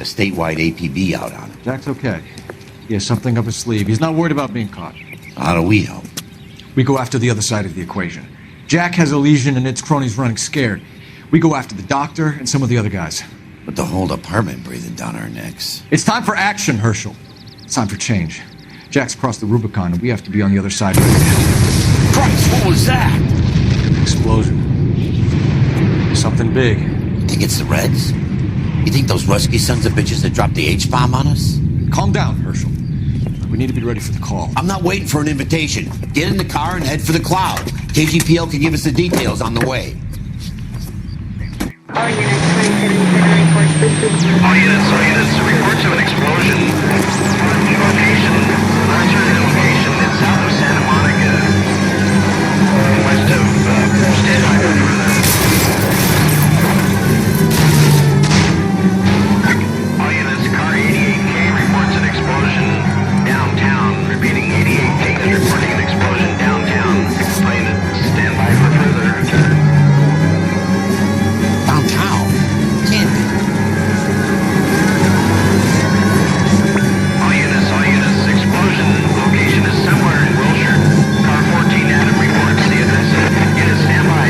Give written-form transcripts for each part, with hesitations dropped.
statewide APB out on him. Jack's okay. He has something up his sleeve. He's not worried about being caught. How do we help? We go after the other side of the equation. Jack has a legion and its cronies running scared. We go after the doctor and some of the other guys. With the whole department breathing down our necks. It's time for action, Herschel. It's time for change. Jack's crossed the Rubicon and we have to be on the other side of it. Christ, what was that? Explosion. Something big. You think it's the Reds? You think those Rusky sons of bitches that dropped the H-bomb on us? Calm down, Herschel. We need to be ready for the call. I'm not waiting for an invitation. Get in the car and head for the cloud. KGPL can give us the details on the way. All units, reports of an explosion. Location, alternative location in south of Santa Monica. West of State Highway further. All units, car 88K reports an explosion downtown. Repeating, 88K is reporting an explosion downtown. Plane stand by for further. Downtown? Can't be. All units, explosion. Location is somewhere in Wilshire. Car 14 Adam reports the address. Unit standby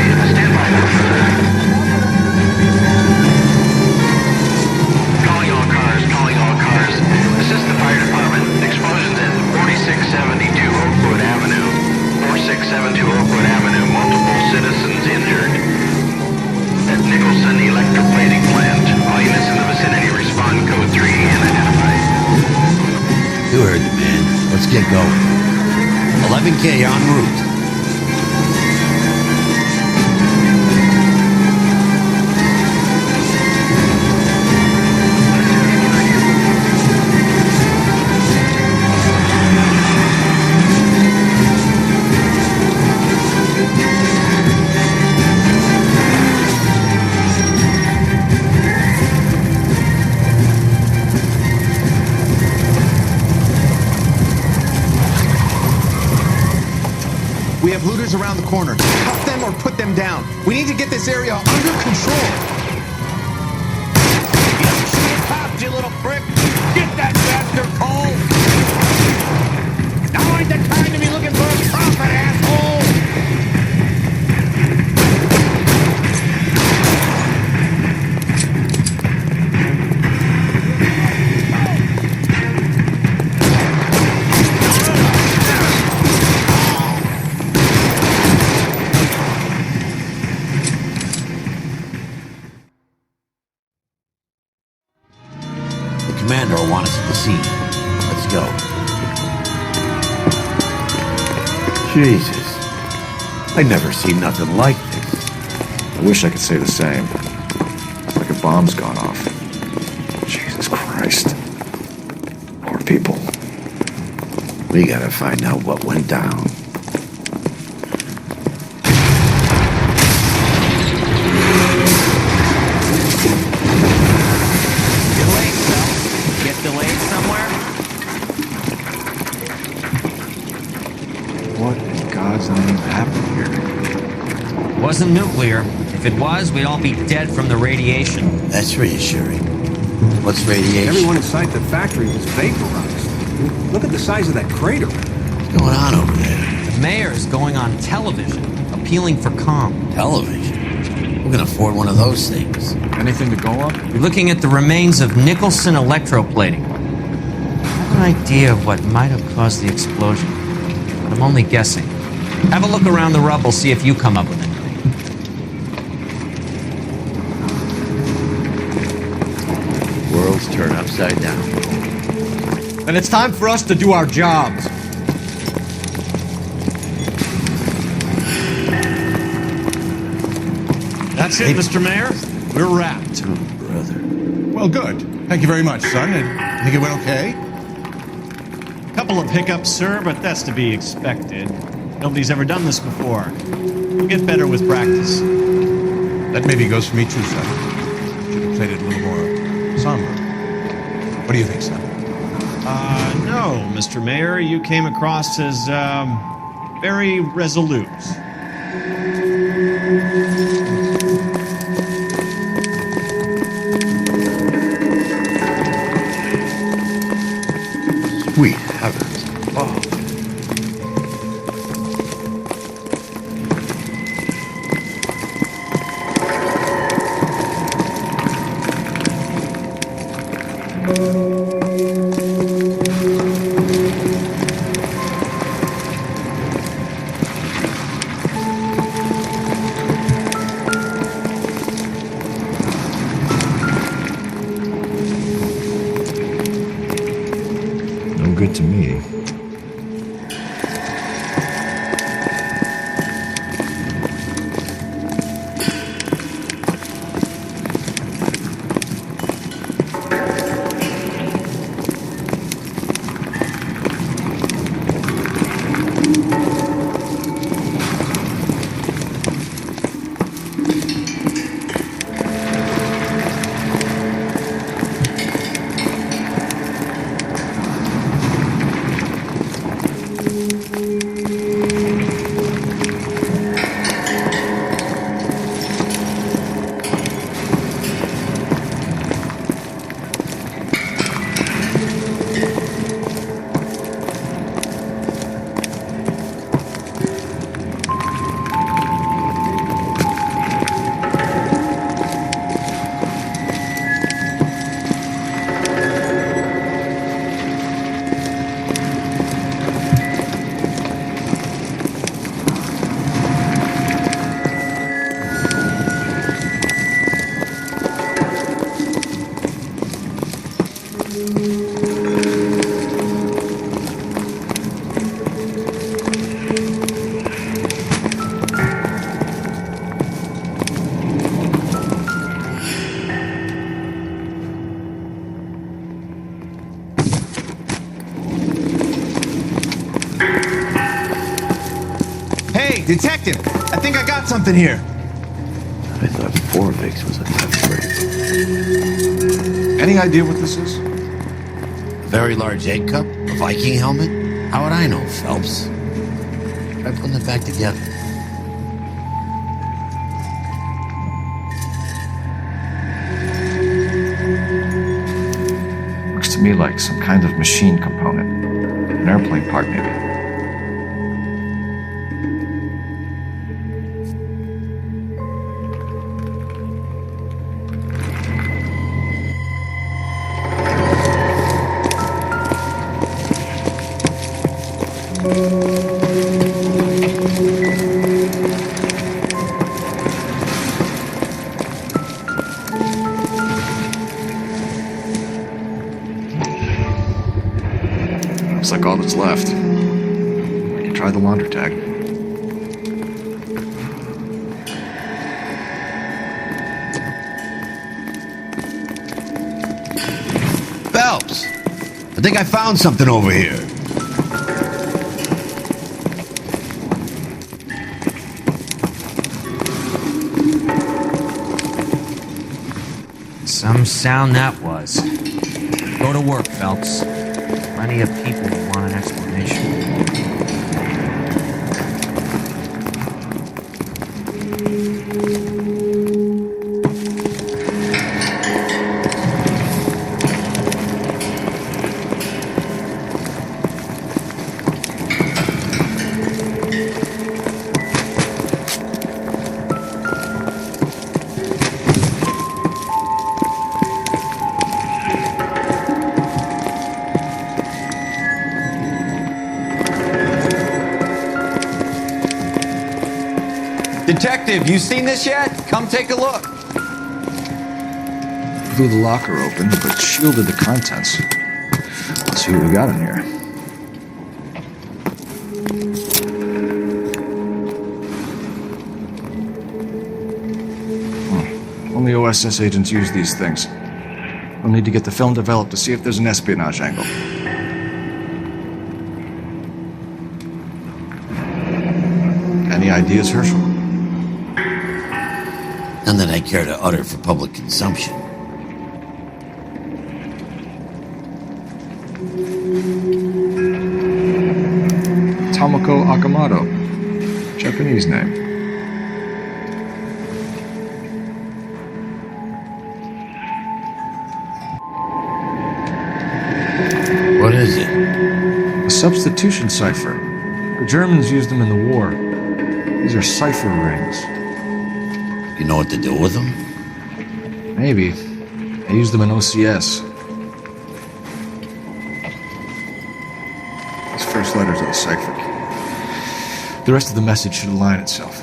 for further. Calling all cars. Assist the fire department. Explosions at 4672 Oakwood Avenue. 4672 Oakwood Avenue. Multiple citizens injured. At Nicholson Electroplating plant. All units in the vicinity respond code 3 and identify. You heard the man. Let's get going. 11K en route. We have looters around the corner. Cuff them or put them down. We need to get this area under control. You little prick! Get that bastard pole! Now ain't the time to be looking for a profit, asshole! Commander will want us at the scene. Let's go. Jesus. I never seen nothing like this. I wish I could say the same. It's like a bomb's gone off. Jesus Christ. Poor people. We gotta find out what went down. Delayed somewhere? What in God's name happened here? Wasn't nuclear. If it was, we'd all be dead from the radiation. That's reassuring. What's radiation? Everyone inside the factory was vaporized. Look at the size of that crater. What's going on over there? The mayor is going on television, appealing for calm. Television? Who can afford one of those things? Anything to go on? We're looking at the remains of Nicholson Electroplating. I have an idea of what might have caused the explosion, but I'm only guessing. Have a look around the rubble, see if you come up with anything. Worlds turn upside down. Then it's time for us to do our jobs. That's it, Mr. Mayor. We're wrapped. Oh, brother. Well, good. Thank you very much, son. And I think it went okay? Couple of hiccups, sir, but that's to be expected. Nobody's ever done this before. We'll get better with practice. That maybe goes for me too, son. Should have played it a little more somber. What do you think, son? No, Mr. Mayor. You came across as, very resolute. Sweet heavens. Oh. No good to me. Hey, detective! I think I got something here. I thought 4 Vicks was a tough break. Any idea what this is? A very large egg cup? A Viking helmet? How would I know, Phelps? Try putting it back together. Looks to me like some kind of machine component. An airplane part, maybe. Looks like all that's left. We can try the launder tag. Phelps! I think I found something over here. Some sound that was. Go to work, Phelps. Plenty of people who want an explanation. Detective, you seen this yet? Come take a look. Blew the locker open, but shielded the contents. Let's see what we got in here. Only OSS agents use these things. We'll need to get the film developed to see if there's an espionage angle. Any ideas, Herschel? None that I care to utter for public consumption. Tomoko Akamoto. Japanese name. What is it? substitution cipher. The Germans used them in the war. These are cipher rings. You know what to do with them? Maybe. I used them in OCS. These first letters are the cipher key. The rest of the message should align itself.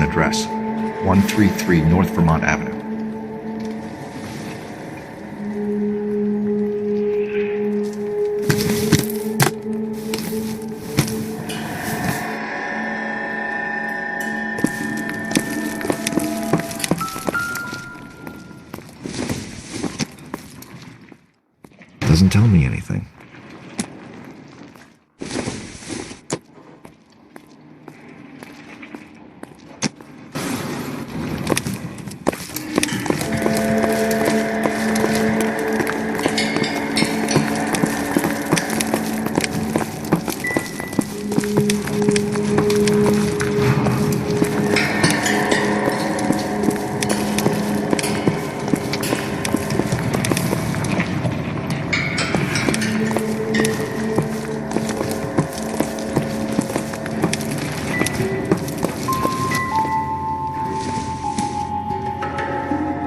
an address. 133 North Vermont Avenue. Doesn't tell me anything.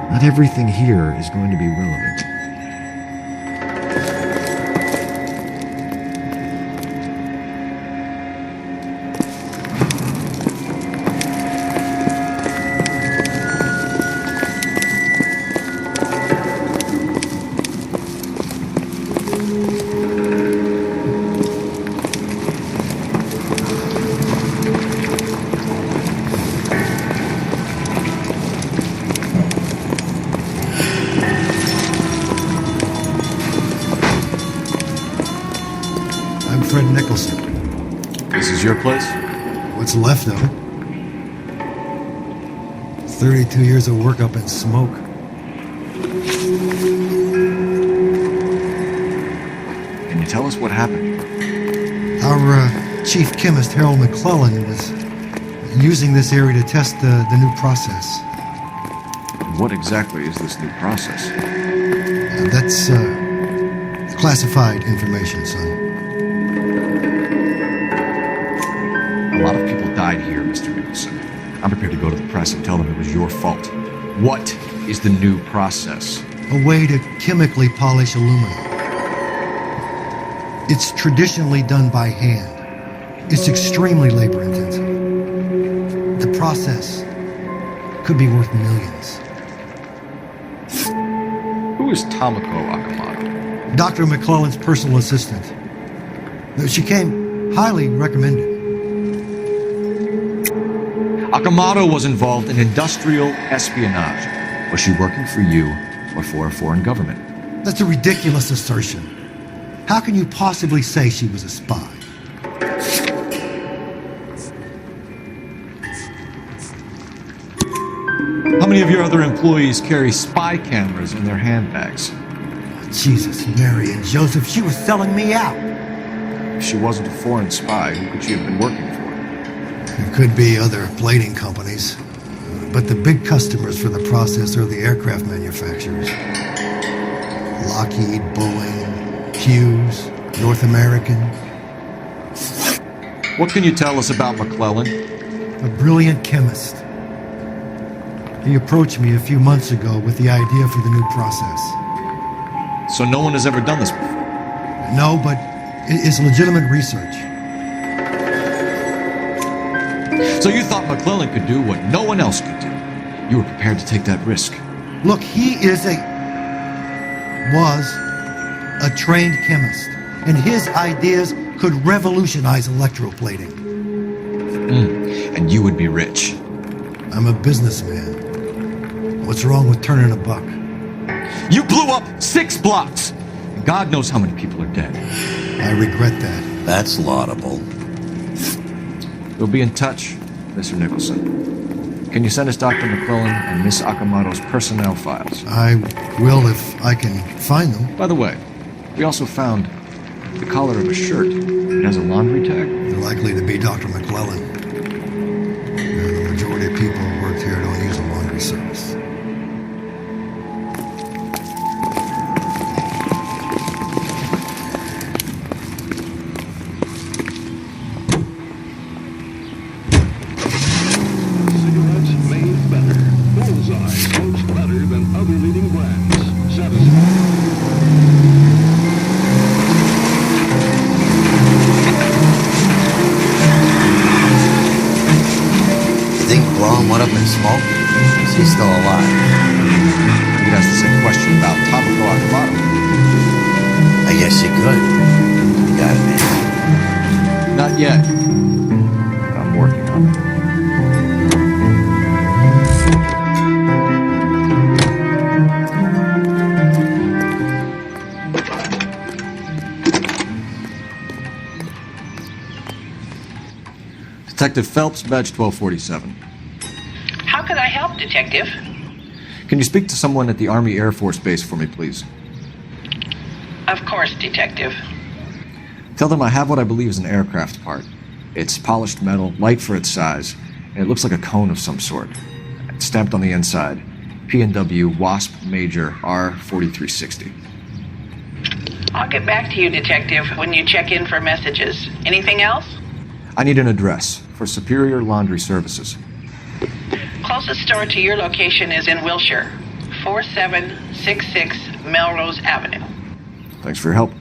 Not everything here is going to be relevant. Fred Nicholson. This is your place? What's left of it? 32 years of work up in smoke. Can you tell us what happened? Our chief chemist, Harold McClellan, was using this area to test the new process. What exactly is this new process? That's classified information, son. A lot of people died here, Mr. Nicholson. I'm prepared to go to the press and tell them it was your fault. What is the new process? A way to chemically polish aluminum. It's traditionally done by hand. It's extremely labor-intensive. The process could be worth millions. Who is Tomoko Akamoto? Dr. McClellan's personal assistant. She came highly recommended. Akamoto was involved in industrial espionage. Was she working for you or for a foreign government? That's a ridiculous assertion. How can you possibly say she was a spy? How many of your other employees carry spy cameras in their handbags? Jesus, Mary and Joseph, she was selling me out. If she wasn't a foreign spy, who could she have been working for? It could be other plating companies. But the big customers for the process are the aircraft manufacturers. Lockheed, Boeing, Hughes, North American. What can you tell us about McClellan? A brilliant chemist. He approached me a few months ago with the idea for the new process. So no one has ever done this before? No, but it's legitimate research. So you thought McClellan could do what no one else could do? You were prepared to take that risk? Look, he was a trained chemist, and his ideas could revolutionize electroplating. And you would be rich. I'm a businessman. What's wrong with turning a buck? You blew up 6 blocks! And God knows how many people are dead. I regret that. That's laudable. We'll be in touch, Mr. Nicholson. Can you send us Dr. McClellan and Miss Akamoto's personnel files? I will if I can find them. By the way, we also found the collar of a shirt. It has a laundry tag. They're likely to be Dr. McClellan. The majority of people who work here don't use a laundry service. him what up in smoke? Is he still alive? You could ask the same question about Topico Akamoto. I guess you could. You got it, man. Not yet. But I'm working on it. Detective Phelps, badge 1247. How can I help, Detective? Can you speak to someone at the Army Air Force Base for me, please? Of course, Detective. Tell them I have what I believe is an aircraft part. It's polished metal, light for its size, and it looks like a cone of some sort. It's stamped on the inside. P&W Wasp Major R4360. I'll get back to you, Detective, when you check in for messages. Anything else? I need an address for Superior Laundry Services. Closest store to your location is in Wilshire, 4766 Melrose Avenue. Thanks for your help.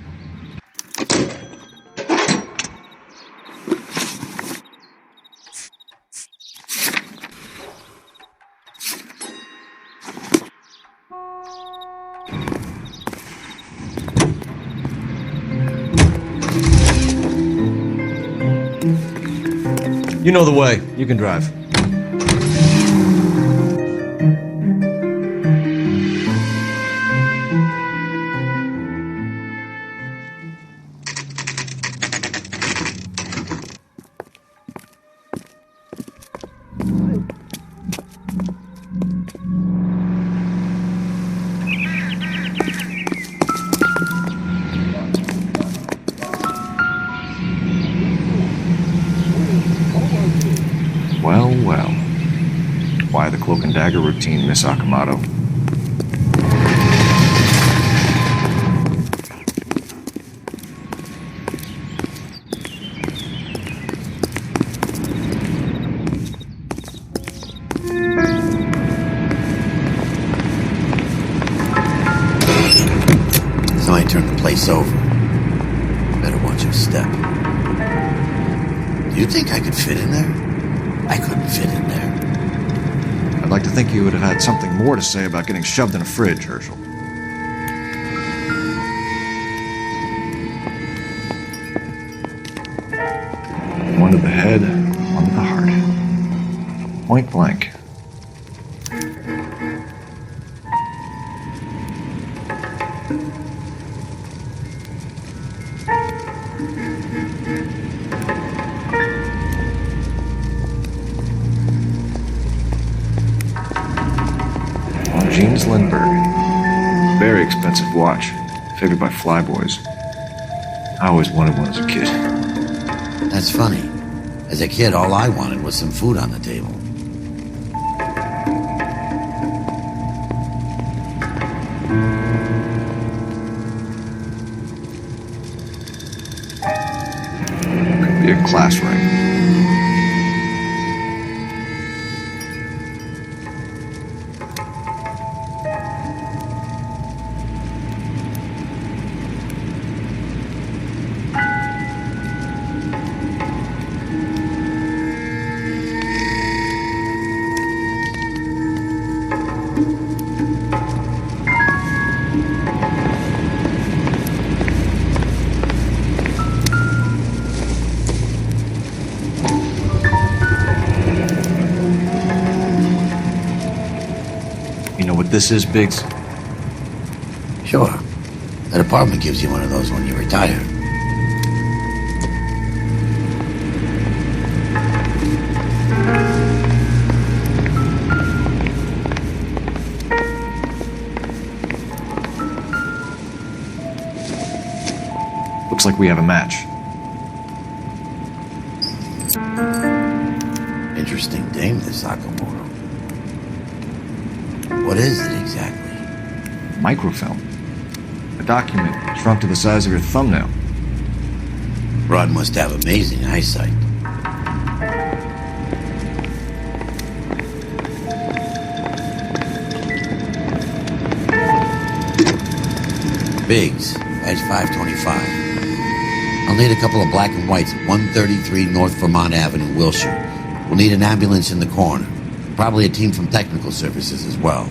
You know the way. You can drive. Well. Why the cloak and dagger routine, Miss Akamoto? Somebody turned the place over. Better watch your step. Do you think I could fit in there? I couldn't fit in there. I'd like to think you would have had something more to say about getting shoved in a fridge, Herschel. One to the head, one to the heart. Point blank. James Lindbergh. Very expensive watch. Figured by flyboys. I always wanted one as a kid. That's funny. As a kid, all I wanted was some food on the table. Could be a class ring. You know what this is, Biggs? Sure. That apartment gives you one of those when you retire. Looks like we have a match. Interesting dame, this Sakamoto. What is it exactly? Microfilm. A document shrunk to the size of your thumbnail. Rod must have amazing eyesight. Biggs, badge 525. I'll need a couple of black and whites at 133 North Vermont Avenue, Wilshire. We'll need an ambulance in the corner. Probably a team from technical services as well.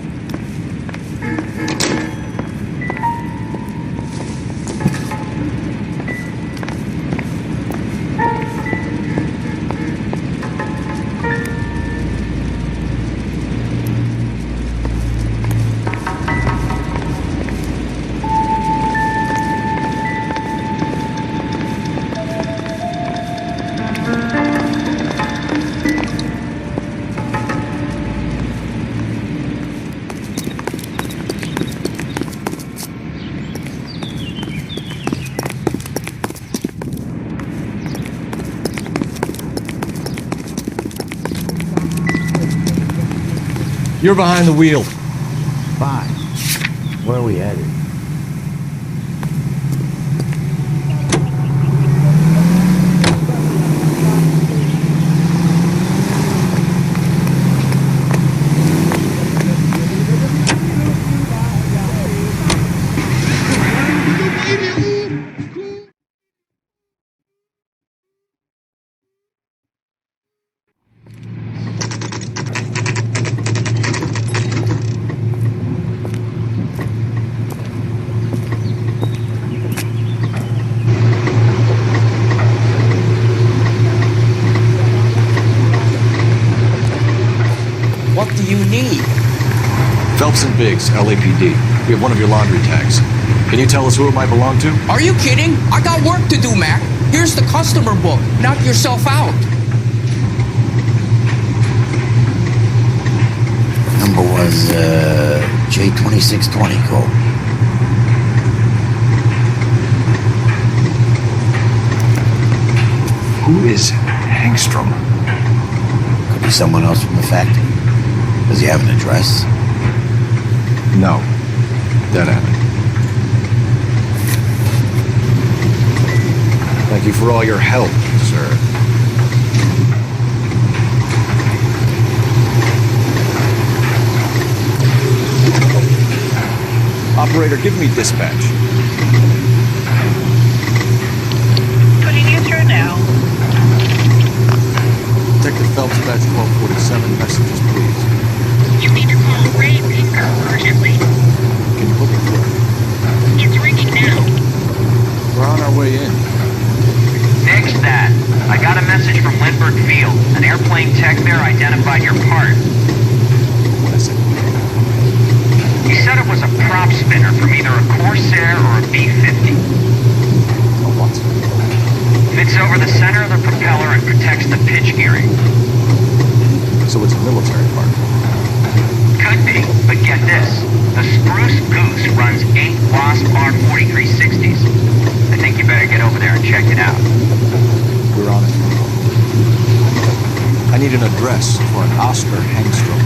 You're behind the wheel. Fine. Where are we headed? What do you need? Phelps and Biggs, LAPD. We have one of your laundry tags. Can you tell us who it might belong to? Are you kidding? I got work to do, Mac. Here's the customer book. Knock yourself out. Number was, J2620, go. Who is Hangstrom? Could be someone else from the factory. Does he have an address? No. Dead end. Thank you for all your help, sir. Operator, give me dispatch. Putting you through now. Detective Phelps, badge 1247, messages, please. You need to call Ray Pinker urgently. Can you put me through? It's ringing now. We're on our way in. Nix that. I got a message from Lindbergh Field. An airplane tech there identified your part. What is it? He said it was a prop spinner from either a Corsair or a B-50. A what? Fits over the center of the propeller and protects the pitch gearing. So it's a military part. Could be, but get this. The Spruce Goose runs 8 Wasp R4360s. I think you better get over there and check it out. We're on it. I need an address for an Oscar Hangstrom.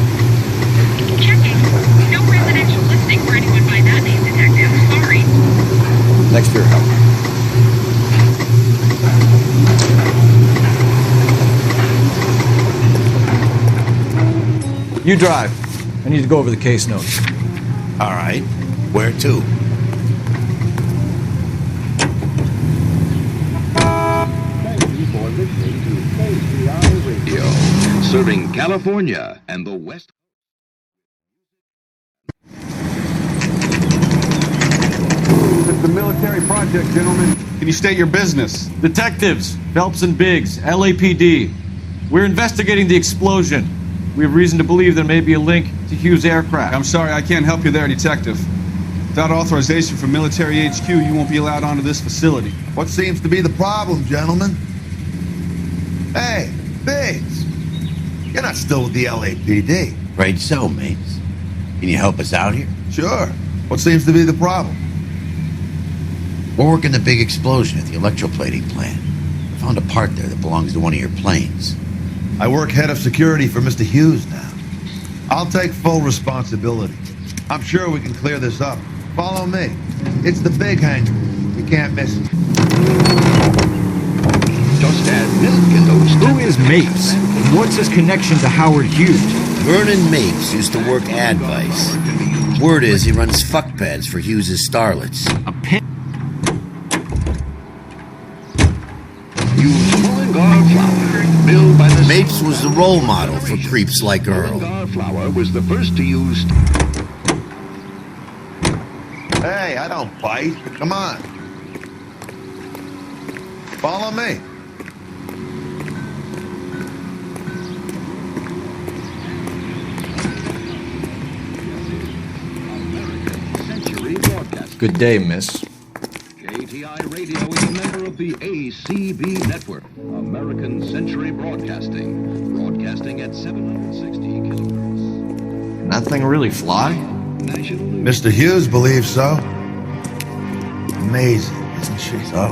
Checking. No residential listing for anyone by that name, Detective. Sorry. Thanks for your help. You drive. I need to go over the case notes. All right. Where to? Radio, serving California and the West. It's a military project, gentlemen. Can you state your business? Detectives, Phelps and Biggs, LAPD. We're investigating the explosion. We have reason to believe there may be a link to Hughes' aircraft. I'm sorry, I can't help you there, Detective. Without authorization from Military HQ, you won't be allowed onto this facility. What seems to be the problem, gentlemen? Hey, Biggs. You're not still with the LAPD. Afraid so, mates. Can you help us out here? Sure. What seems to be the problem? We're working the big explosion at the electroplating plant. I found a part there that belongs to one of your planes. I work head of security for Mr. Hughes now. I'll take full responsibility. I'm sure we can clear this up. Follow me. It's the big hangar. You can't miss it. Just add milk in those. Who is Mapes? And what's his connection to Howard Hughes? Vernon Mapes used to work Advice. Word is he runs fuck pads for Hughes' starlets. A pin. Use Mullingar flour. built by the... Mapes was the role model for creeps like Earl. Garflower was the first to use... Hey, I don't bite. Come on. Follow me. Good day, miss. KTI Radio is a member of the ACB network, American Century broadcasting at 760 kilohertz. Can that thing really fly? Mr. Hughes believes so. Amazing, isn't she? So,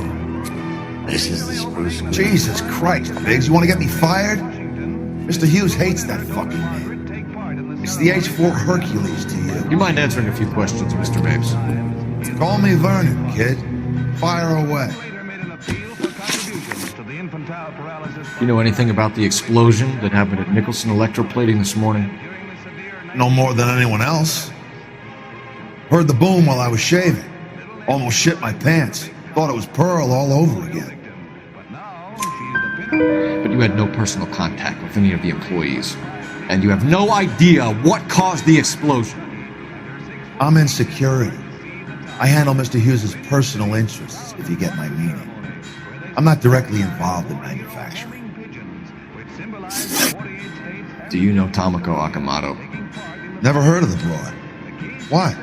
this is the spruce. Jesus Christ, Biggs, you want to get me fired? Mr. Hughes hates that fucking name. It's the H4 Hercules to you. You mind answering a few questions, Mr. Mapes? Call me Vernon, kid. Fire away. You know anything about the explosion that happened at Nicholson Electroplating this morning? No more than anyone else. Heard the boom while I was shaving. Almost shit my pants. Thought it was Pearl all over again. But you had no personal contact with any of the employees. And you have no idea what caused the explosion. I'm in security. I handle Mr. Hughes' personal interests, if you get my meaning. I'm not directly involved in manufacturing. Do you know Tomoko Akamoto? Never heard of the broad. Why?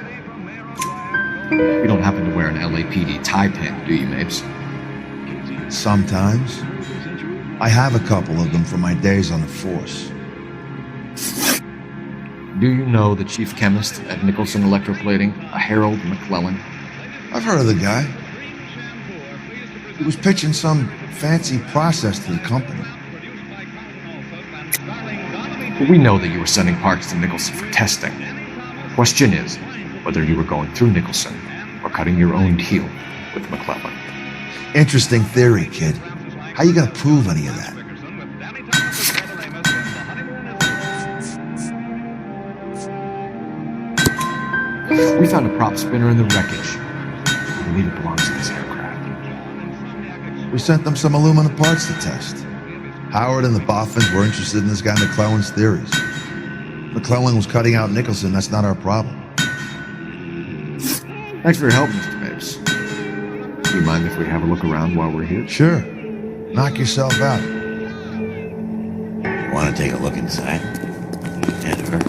You don't happen to wear an LAPD tie pin, do you, Mapes? Sometimes. I have a couple of them from my days on the force. Do you know the chief chemist at Nicholson Electroplating, a Harold McClellan? I've heard of the guy. He was pitching some fancy process to the company. But we know that you were sending parts to Nicholson for testing. The question is whether you were going through Nicholson or cutting your own deal with McClellan. Interesting theory, kid. How you gonna prove any of that? We found a prop spinner in the wreckage. I believe it belongs to this aircraft. We sent them some aluminum parts to test. Howard and the Boffins were interested in this guy McClellan's theories. McClellan was cutting out Nicholson. That's not our problem. Thanks for your help, Mr. Mapes. Do you mind if we have a look around while we're here? Sure. Knock yourself out. You want to take a look inside? And her?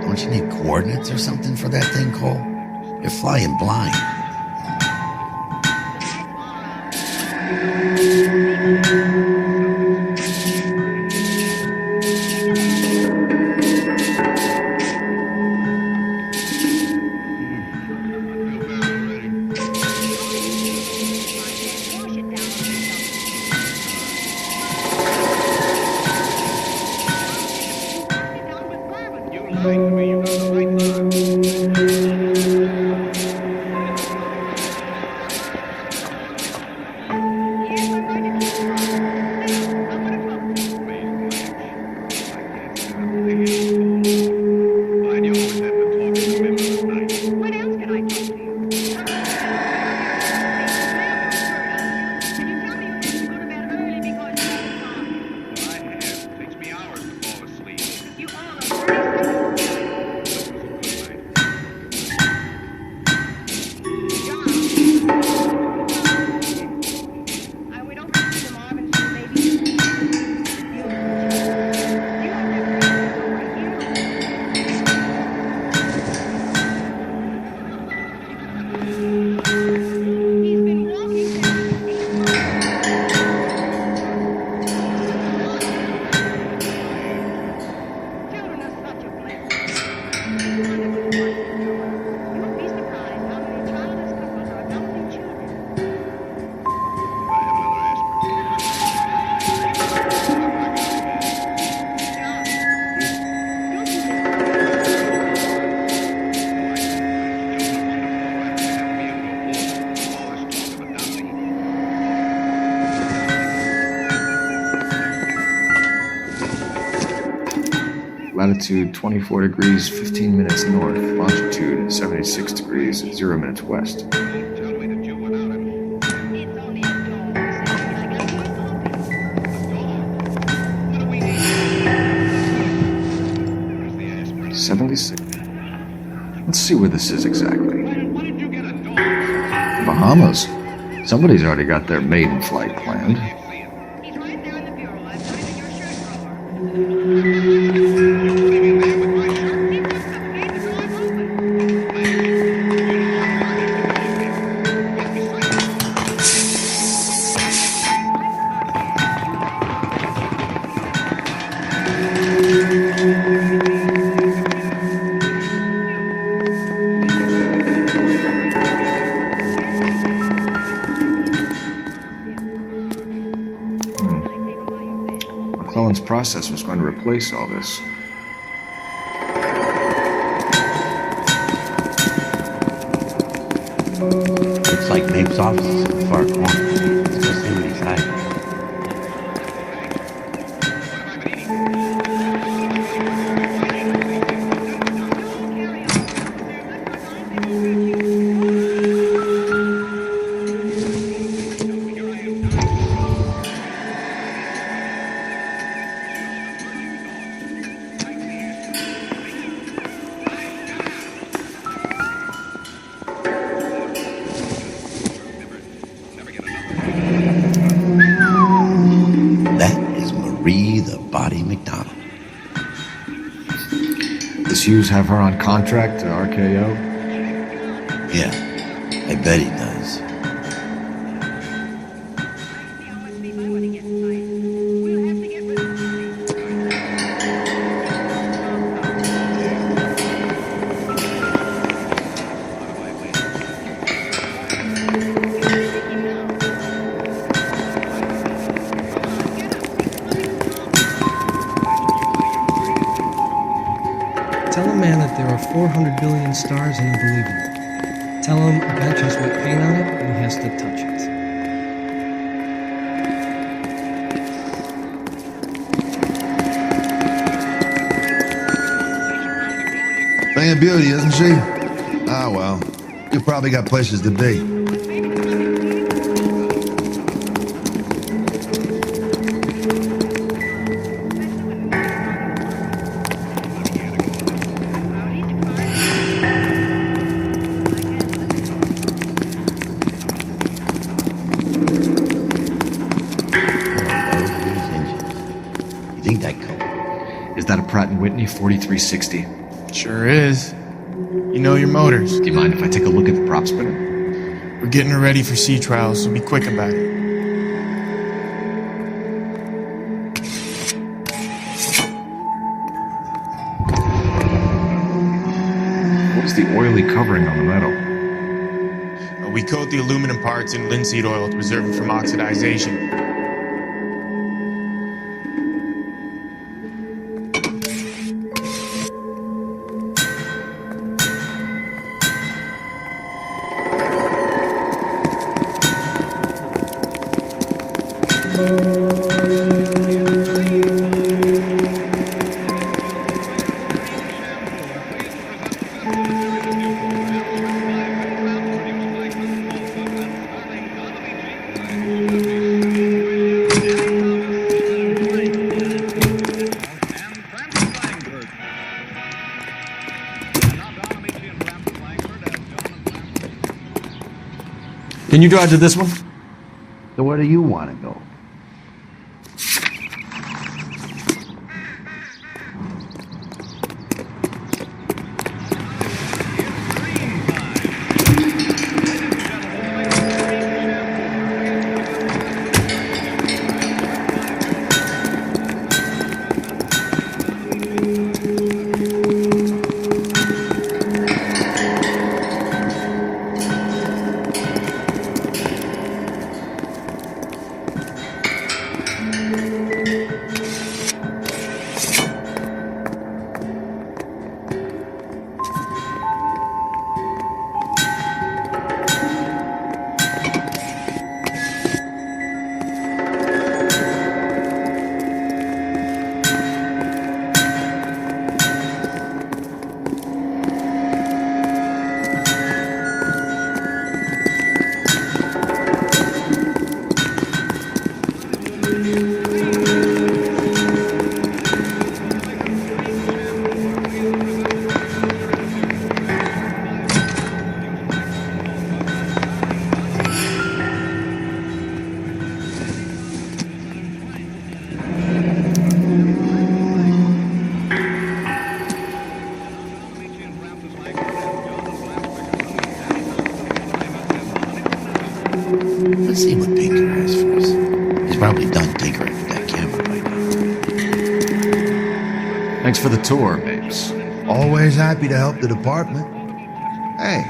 Don't you need coordinates or something for that thing, Cole? You're flying blind. Latitude 24 degrees, 15 minutes north. Longitude 76 degrees, 0 minutes west. Let's see where this is exactly. Bahamas. Somebody's already got their maiden flight planned. McClellan's process was going to replace all this. Looks like Mapes' office is in the far corner. Let's go see what he's hiding. Does Hughes have her on contract to RKO? Yeah, I bet he does. Tell a man that there are 400 billion stars and he'll believe you. Tell him a bench has wet paint on it and he has to touch it. Thing of beauty, isn't she? Ah, well. You probably got places to be. Is that a Pratt & Whitney 4360? Sure is. You know your motors. Do you mind if I take a look at the prop spinner? We're getting her ready for sea trials, so be quick about it. What is the oily covering on the metal? We coat the aluminum parts in linseed oil to preserve it from oxidization. Can you drive to this one? So where do you want to go? Let's see what Pinker has for us. He's probably done tinkering with that camera by now. Thanks for the tour, Mapes. Always happy to help the department. Hey,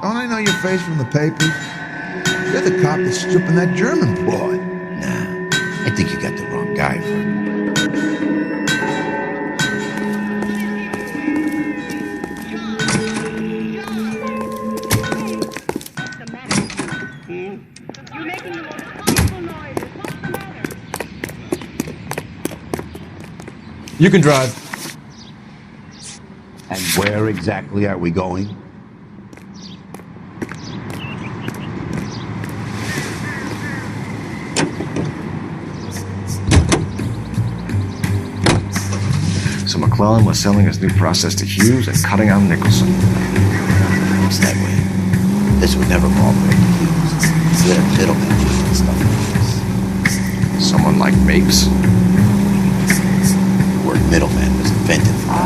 don't I know your face from the papers? You're the cop that's stripping that German broad. Nah, I think you got the wrong guy for it. You can drive. And where exactly are we going? So McClellan was selling his new process to Hughes and cutting out Nicholson. It's that way. This would never fall back to Hughes. They're middlemen and stuff like this. Someone like Mapes? The word middleman was invented for us.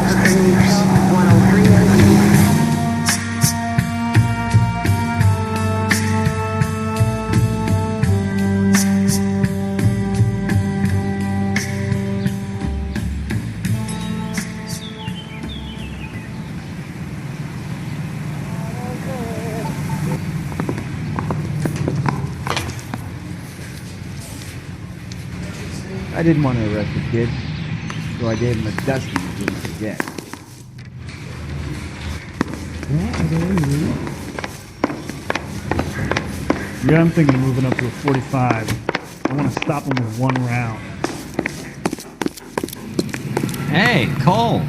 I didn't want to arrest the kid, so I gave him a dusting he didn't forget. Yeah, I'm thinking of moving up to a 45. I want to stop him with one round. Hey, Cole.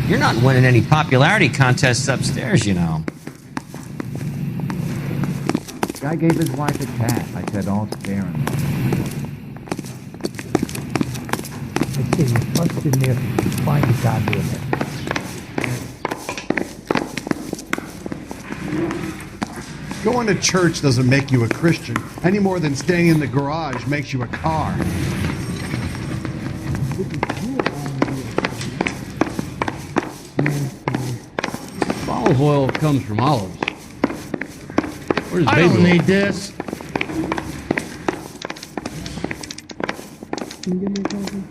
You're not winning any popularity contests upstairs, you know. Guy gave his wife a cat. I said all's fair in love. I say you bust in there to find the goddamn it. Going to church doesn't make you a Christian, any more than staying in the garage makes you a car. Olive oil comes from olives. Where's I don't need this. Can you give me a coffee?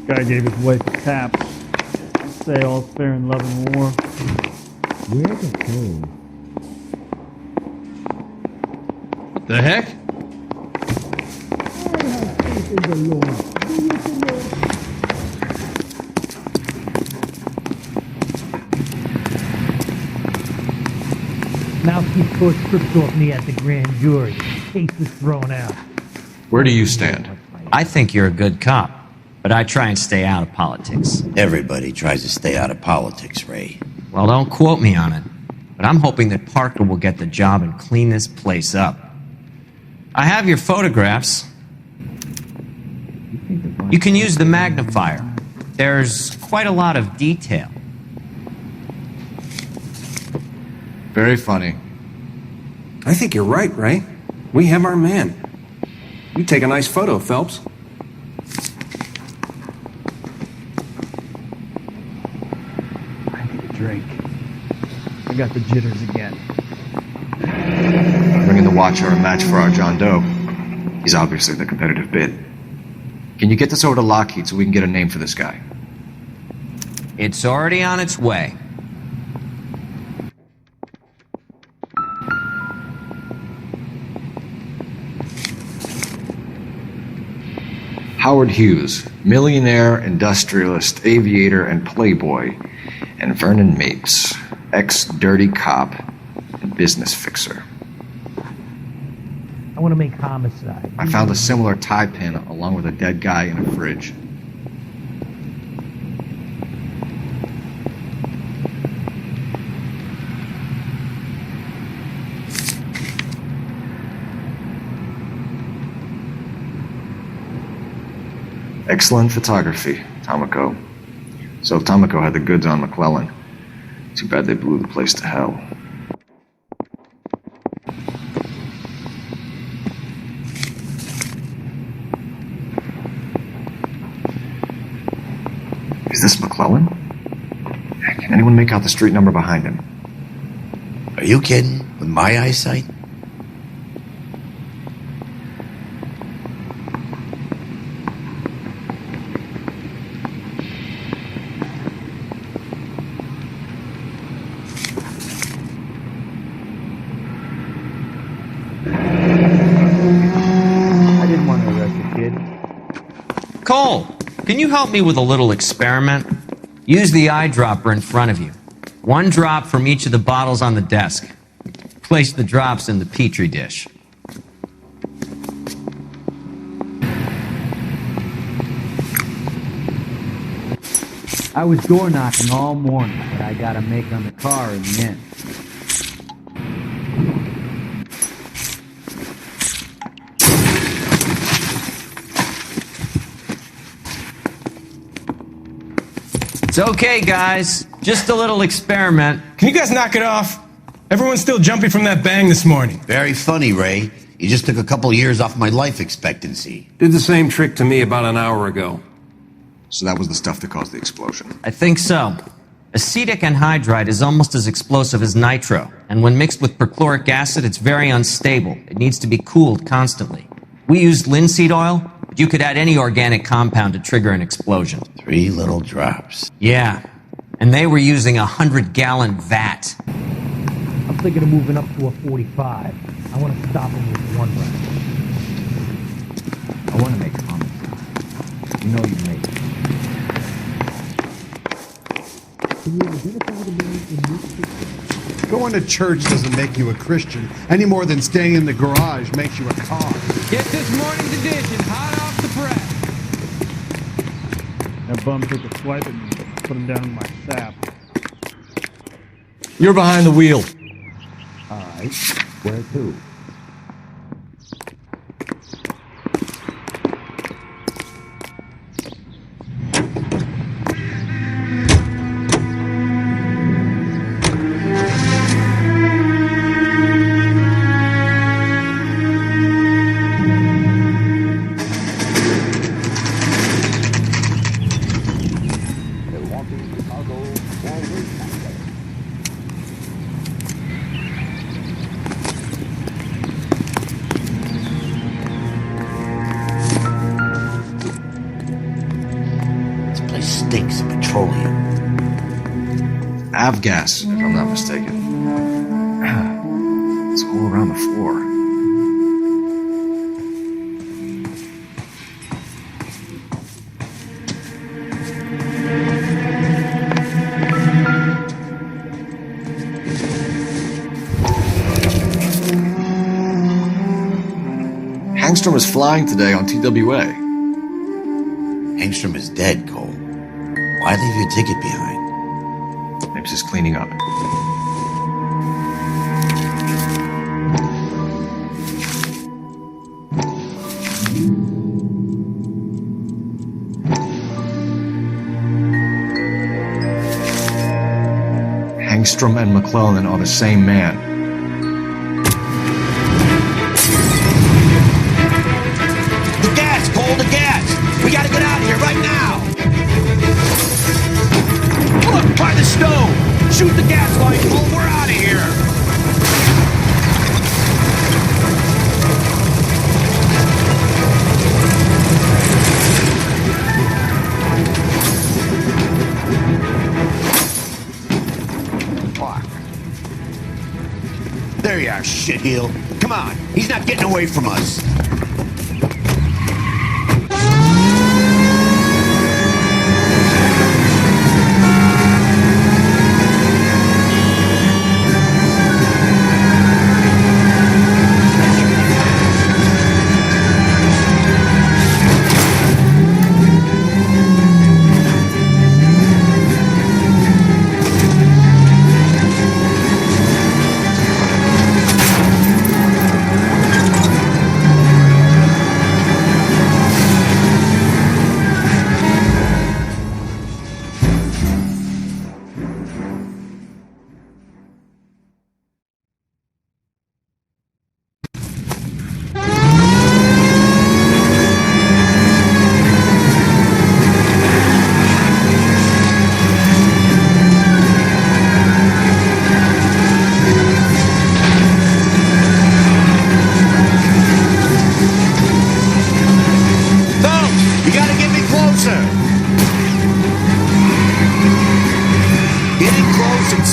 Guy gave his wife a tap. Say all's fair in love and war. Where's the phone? What the heck? Mouthpiece court stripped off me at the grand jury. Case is thrown out. Where do you stand? I think you're a good cop, but I try and stay out of politics. Everybody tries to stay out of politics, Ray. Well, don't quote me on it, but I'm hoping that Parker will get the job and clean this place up. I have your photographs. You can use the magnifier. There's quite a lot of detail. Very funny. I think you're right, Ray. We have our man. You take a nice photo, Phelps. I need a drink. I got the jitters again. Bringing the Watcher a match for our John Doe. He's obviously the competitive bid. Can you get this over to Lockheed so we can get a name for this guy? It's already on its way. Howard Hughes, millionaire, industrialist, aviator, and playboy, and Vernon Mapes, ex-dirty cop and business fixer. I want to make homicide. I found a similar tie pin along with a dead guy in a fridge. Excellent photography, Tomoko. So if Tomoko had the goods on McClellan, too bad they blew the place to hell. Is this McClellan? Can anyone make out the street number behind him? Are you kidding? With my eyesight? I didn't want to arrest the kid. Cole, can you help me with a little experiment? Use the eyedropper in front of you. One drop from each of the bottles on the desk. Place the drops in the petri dish. I was door knocking all morning, but I got a make on the car in the end. It's okay, guys. Just a little experiment. Can you guys knock it off? Everyone's still jumpy from that bang this morning. Very funny, Ray. You just took a couple years off my life expectancy. Did the same trick to me about an hour ago. So that was the stuff that caused the explosion. I think so. Acetic anhydride is almost as explosive as nitro, and when mixed with perchloric acid, it's very unstable. It needs to be cooled constantly. We used linseed oil, but you could add any organic compound to trigger an explosion. 3 little drops. Yeah, and they were using a 100-gallon vat. I'm thinking of moving up to a 45. I want to stop him with one round. I want to make comments. You know you make it. Going to church doesn't make you a Christian any more than staying in the garage makes you a car. Get this morning's edition hot off the press. That bum took a swipe at me, put him down in my sap. You're behind the wheel. Alright, where to? Stinks of petroleum. Avgas, if I'm not mistaken. It's all around the floor. Hangstrom is flying today on TWA. Hangstrom is dead, Cole. Why leave your ticket behind? Maybe just cleaning up. Hangstrom and McClellan are the same man. The gas, Cole, the gas! We gotta get out of here right now! Look, by the stove! Shoot the gas line, Cole, we're out of here! There you are, shitheel. Come on, he's not getting away from us.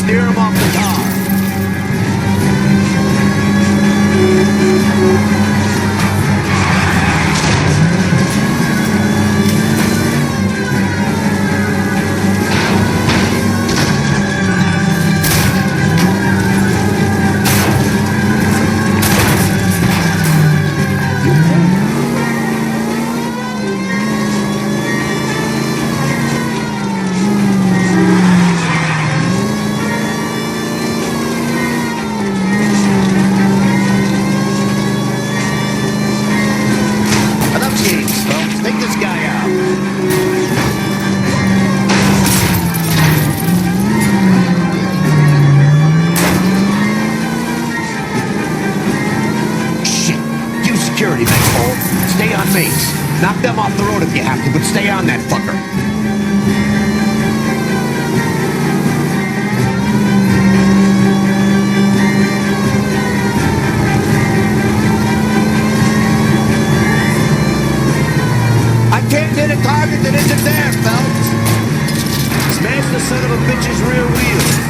steer him off the tar. Security men, Cole. Stay on base. Knock them off the road if you have to, but stay on that fucker. I can't hit a target that isn't there, Phelps. Smash the son of a bitch's rear wheel.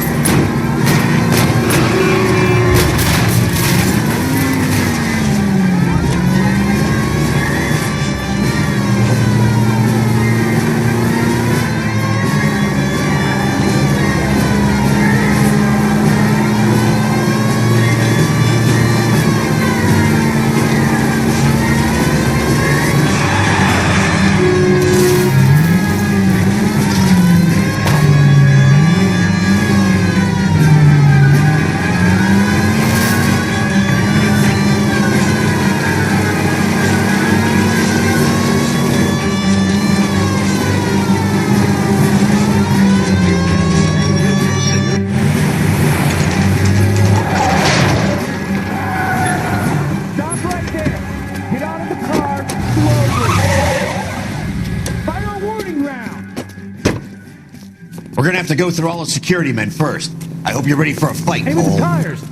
We're gonna have to go through all the security men first. I hope you're ready for a fight, Aim at Cole. the tires.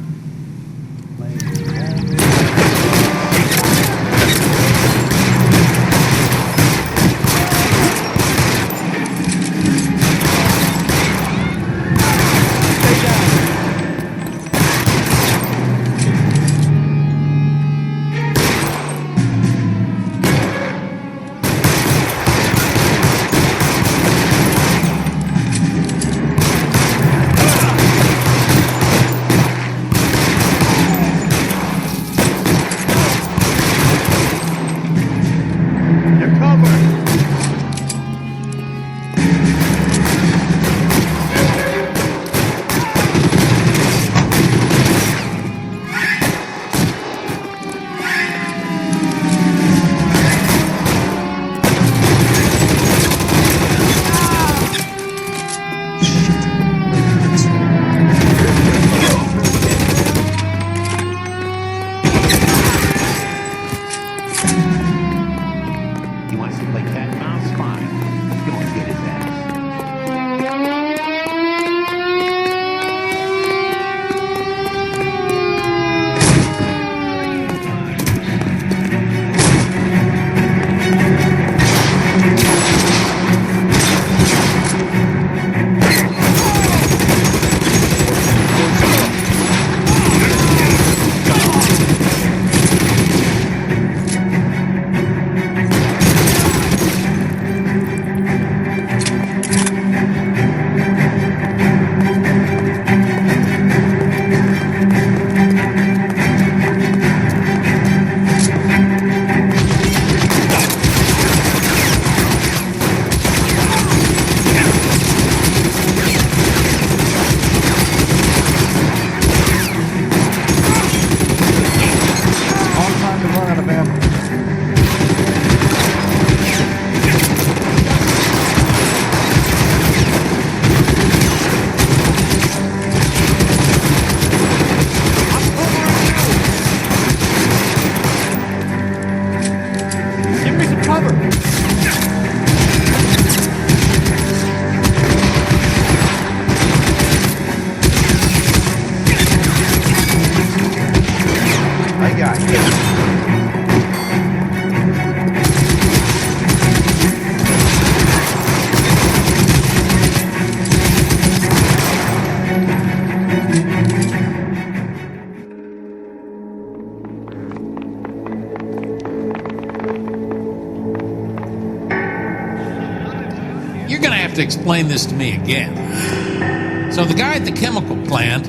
gonna have to explain this to me again. So the guy at the chemical plant,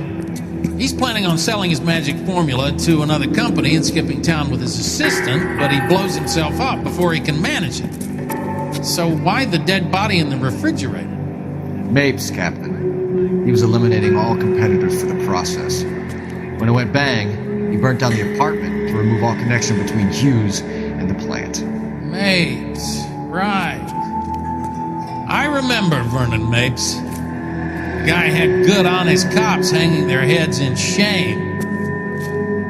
he's planning on selling his magic formula to another company and skipping town with his assistant, but he blows himself up before he can manage it. So why the dead body in the refrigerator? Mapes, Captain. He was eliminating all competitors for the process. When it went bang, he burnt down the apartment to remove all connection between Hughes and the plant. Mapes, right. I remember Vernon Mapes. The guy had good, honest cops hanging their heads in shame.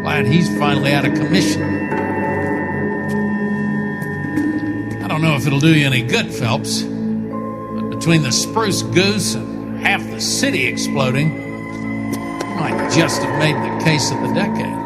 Glad he's finally out of commission. I don't know if it'll do you any good, Phelps, but between the spruce goose and half the city exploding, you might just have made the case of the decade.